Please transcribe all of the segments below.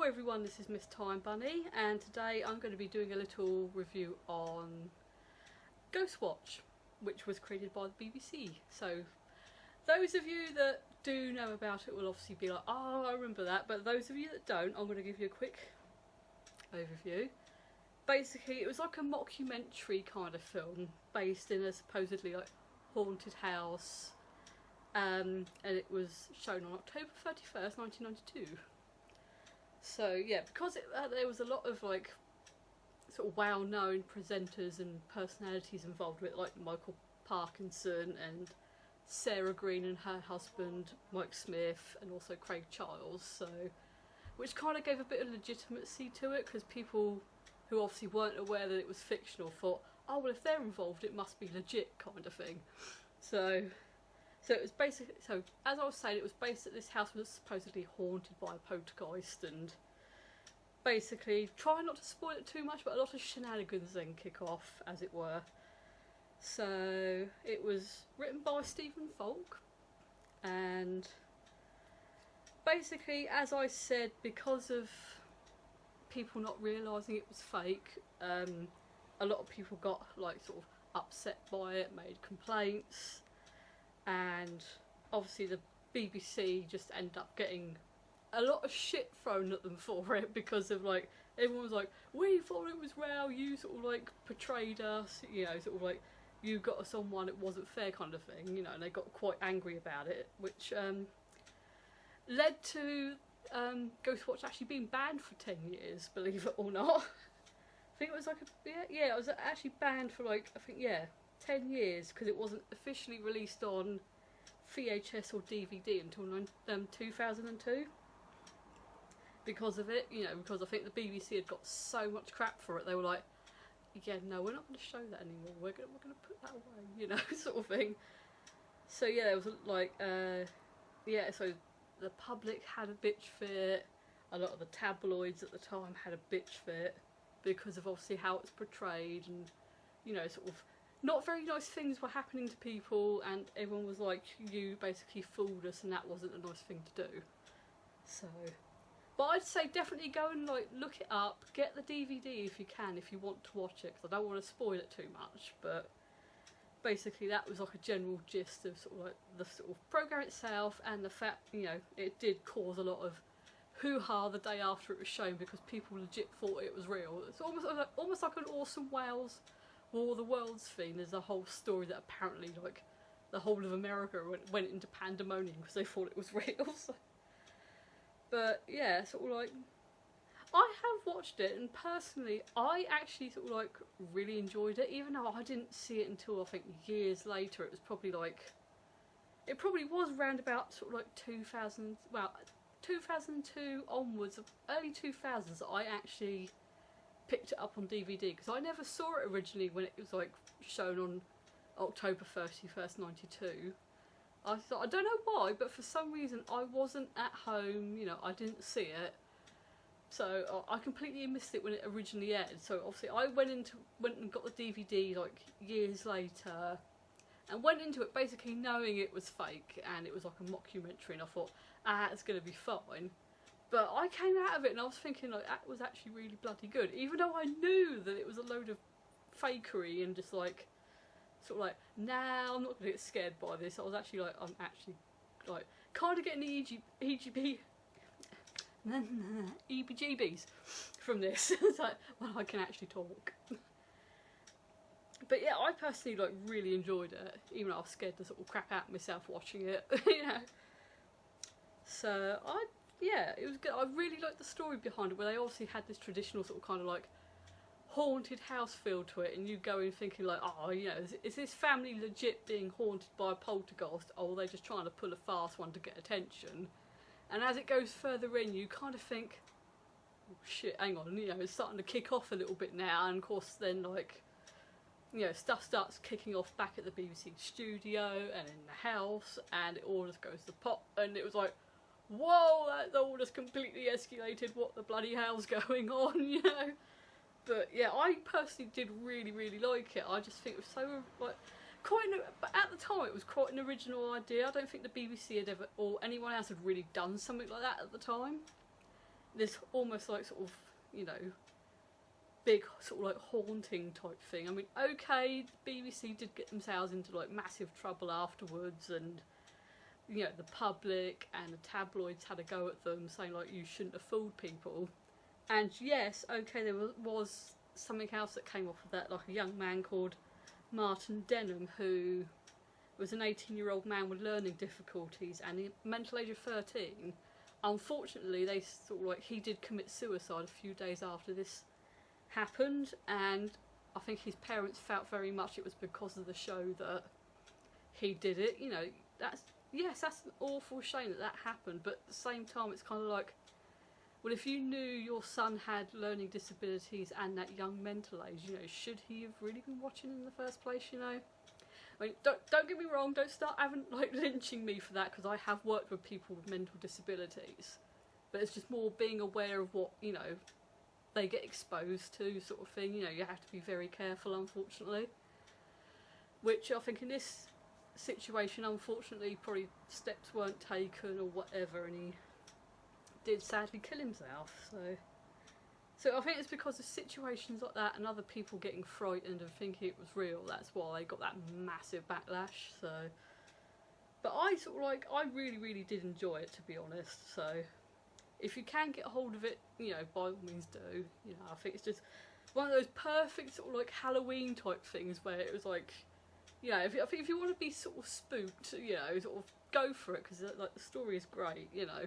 everyone, this is Miss Time Bunny, and today I'm going to be doing a little review on Ghostwatch, which was created by the BBC. So those of you that do know about it will obviously be like, oh, I remember that, but those of you that don't, I'm going to give you a quick overview. Basically, it was like a mockumentary kind of film based in a supposedly like haunted house, and it was shown on October 31st, 1992. So yeah, because there was a lot of like sort of well-known presenters and personalities involved with it, like Michael Parkinson and Sarah Green and her husband Mike Smith, and also Craig Charles. So, which kind of gave a bit of legitimacy to it, because people who obviously weren't aware that it was fictional thought, oh well, if they're involved, it must be legit, kind of thing. So it was basically, so as I was saying, it was based that this house was supposedly haunted by a poltergeist, and basically, try not to spoil it too much, but a lot of shenanigans then kick off, as it were. So it was written by Stephen Falk, and basically, as I said, because of people not realising it was fake, a lot of people got like sort of upset by it, made complaints, and obviously the BBC just ended up getting a lot of shit thrown at them for it, because of like, everyone was like, we thought it was real, you sort of like portrayed us, you know, sort of like you got us on one, it wasn't fair, kind of thing, you know, and they got quite angry about it, which led to Ghostwatch actually being banned for 10 years, believe it or not. I think it was like yeah, it was actually banned for like, I think, yeah, 10 years, because it wasn't officially released on VHS or DVD until 2002. Because of it, you know, because I think the BBC had got so much crap for it, they were like, yeah, no, we're not going to show that anymore, we're going to put that away, you know, sort of thing. So yeah, there was like, yeah, so the public had a bitch fit, a lot of the tabloids at the time had a bitch fit, because of obviously how it's portrayed, and, you know, sort of not very nice things were happening to people, and everyone was like, you basically fooled us, and that wasn't a nice thing to do. So, but I'd say definitely go and like look it up, get the DVD if you can, if you want to watch it, because I don't want to spoil it too much, but basically that was like a general gist of sort of like the sort of programme itself, and the fact, you know, it did cause a lot of hoo-ha the day after it was shown, because people legit thought it was real. It's almost like an Orson Welles War of the Worlds thing. There's a whole story that apparently like the whole of America went into pandemonium because they thought it was real. So. But yeah, sort of like, I have watched it, and personally I actually sort of like really enjoyed it, even though I didn't see it until I think years later. It was probably like, it probably was around about sort of like 2000, well 2002 onwards, early 2000s, that I actually picked it up on DVD, because I never saw it originally when it was like shown on October 31st, 92. I thought, I don't know why, but for some reason I wasn't at home, you know, I didn't see it, so I completely missed it when it originally aired. So obviously I went and got the DVD like years later, and went into it basically knowing it was fake and it was like a mockumentary, and I thought, it's going to be fine. But I came out of it and I was thinking like, that was actually really bloody good, even though I knew that it was a load of fakery, and just like, sort of like, nah, I'm not going to get scared by this. I was actually like, I'm actually like kind of getting the EBGBs from this. It's like, well, I can actually talk. But yeah, I personally like really enjoyed it, even though I was scared to sort of crap out myself watching it, you know. So yeah, it was good. I really liked the story behind it, where they obviously had this traditional sort of kind of like haunted house feel to it, and you go in thinking like, oh, you know, is this family legit being haunted by a poltergeist, or are they just trying to pull a fast one to get attention? And as it goes further in, you kind of think, oh shit, hang on, you know, it's starting to kick off a little bit now. And of course then, like, you know, stuff starts kicking off back at the BBC studio and in the house, and it all just goes to pot, and it was like, whoa, that all just completely escalated, what the bloody hell's going on, you know? But yeah, I personally did really, really like it. I just think it was so, like, but at the time it was quite an original idea. I don't think the BBC had ever, or anyone else had really done something like that at the time. this almost like sort of, you know, big sort of like haunting type thing. I mean, okay, the BBC did get themselves into like massive trouble afterwards, and you know, the public and the tabloids had a go at them, saying like, you shouldn't have fooled people. And yes, okay, there was something else that came off of that, like a young man called Martin Denham, who was an 18-year-old man with learning difficulties and the mental age of 13. Unfortunately, they sort of like, he did commit suicide a few days after this happened, and I think his parents felt very much it was because of the show that he did it. You know, that's an awful shame that happened, but at the same time it's kind of like, well, if you knew your son had learning disabilities and that young mental age, you know, should he have really been watching in the first place, you know? I mean, don't get me wrong, don't start having, like, lynching me for that, because I have worked with people with mental disabilities, but it's just more being aware of what, you know, they get exposed to, sort of thing. You know, you have to be very careful, unfortunately, which I think in this situation, unfortunately, probably steps weren't taken or whatever, and he did sadly kill himself. So I think it's because of situations like that and other people getting frightened and thinking it was real, that's why they got that massive backlash. So, but I sort of like, I really did enjoy it, to be honest. So if you can get a hold of it, you know, by all means do. You know, I think it's just one of those perfect sort of like Halloween type things where it was like, you know, I think if you want to be sort of spooked, you know, sort of go for it, because like the story is great, you know.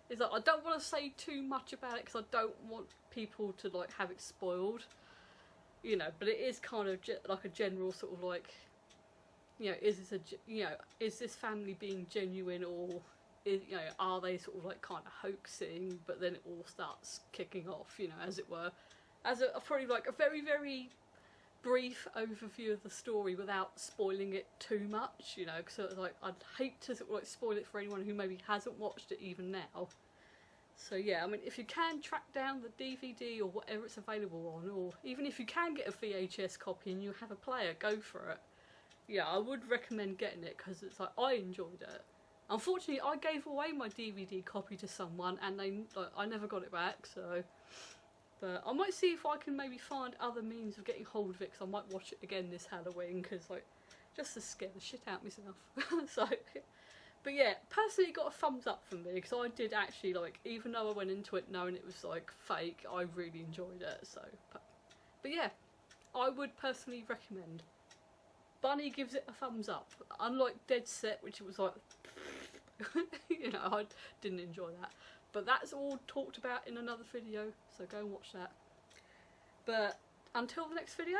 It's like, I don't want to say too much about it because I don't want people to like have it spoiled, you know, but it is kind of like a general sort of like, you know, is this family being genuine, or you know, are they sort of like kind of hoaxing? But then it all starts kicking off, you know, as it were, as a probably like a very brief overview of the story without spoiling it too much, you know, because like I'd hate to sort of like spoil it for anyone who maybe hasn't watched it even now. So yeah, I mean, if you can track down the DVD or whatever it's available on, or even if you can get a VHS copy and you have a player, go for it. Yeah, I would recommend getting it, because it's like, I enjoyed it. Unfortunately, I gave away my DVD copy to someone and I never got it back, so. But I might see if I can maybe find other means of getting hold of it, because I might watch it again this Halloween, because like, just to scare the shit out of myself. So, but yeah, personally it got a thumbs up from me, because I did actually, like, even though I went into it knowing it was like fake, I really enjoyed it. So, but yeah, I would personally recommend. Bunny gives it a thumbs up, unlike Dead Set, which it was like, you know, I didn't enjoy that. But that's all talked about in another video, so go and watch that. But until the next video,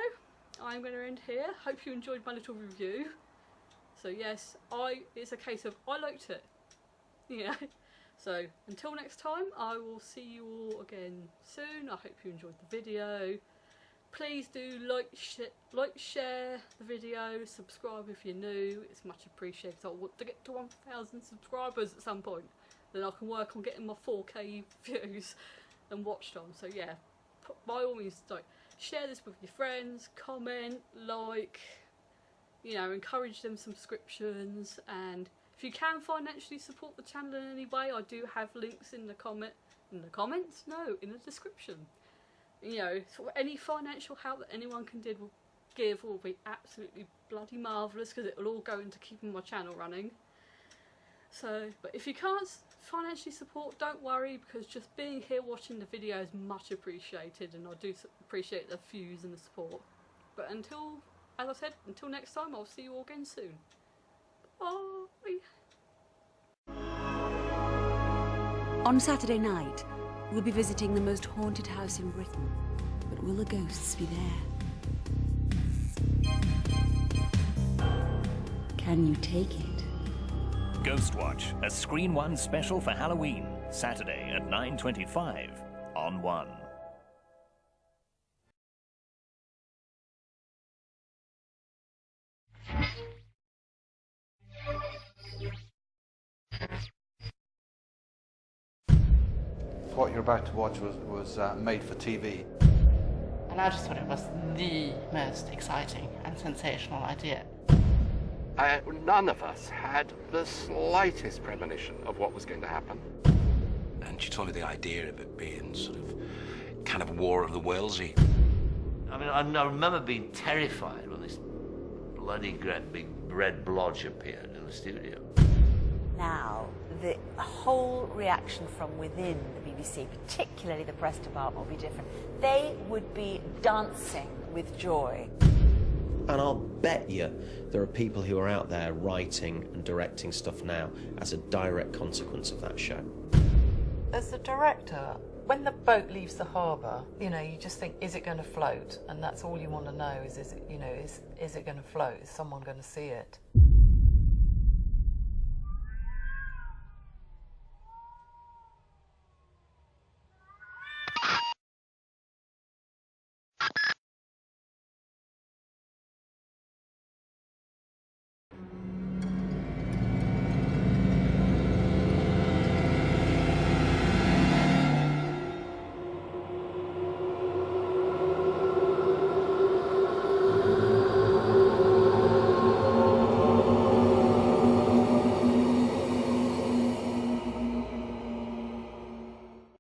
I'm going to end here. Hope you enjoyed my little review. So yes, it's a case of I liked it. Yeah. So until next time, I will see you all again soon. I hope you enjoyed the video. Please do like, share the video, subscribe if you're new. It's much appreciated. I want to get to 1,000 subscribers at some point. Then I can work on getting my 4K views and watch time. So yeah, by all means, like, share this with your friends, comment, like, you know, encourage them subscriptions, and if you can financially support the channel in any way, I do have links in the description. You know, sort of any financial help that anyone can give will be absolutely bloody marvellous, because it will all go into keeping my channel running. So, but if you can't financially support, don't worry, because just being here watching the video is much appreciated, and I do appreciate the views and the support. But until, as I said, until next time, I'll see you all again soon. Bye! On Saturday night, we'll be visiting the most haunted house in Britain. But will the ghosts be there? Can you take it? Ghostwatch, a Screen One special for Halloween, Saturday at 9:25 on One. What you're about to watch was made for TV. And I just thought it was the most exciting and sensational idea. None of us had the slightest premonition of what was going to happen. And she told me the idea of it being sort of kind of War of the Worldsy. I mean, I remember being terrified when this bloody great big red blotch appeared in the studio. Now, the whole reaction from within the BBC, particularly the press department, will be different. They would be dancing with joy. And I'll bet you there are people who are out there writing and directing stuff now as a direct consequence of that show. As the director, when the boat leaves the harbour, you know, you just think, is it going to float? And that's all you want to know is it, you know, is it going to float? Is someone going to see it?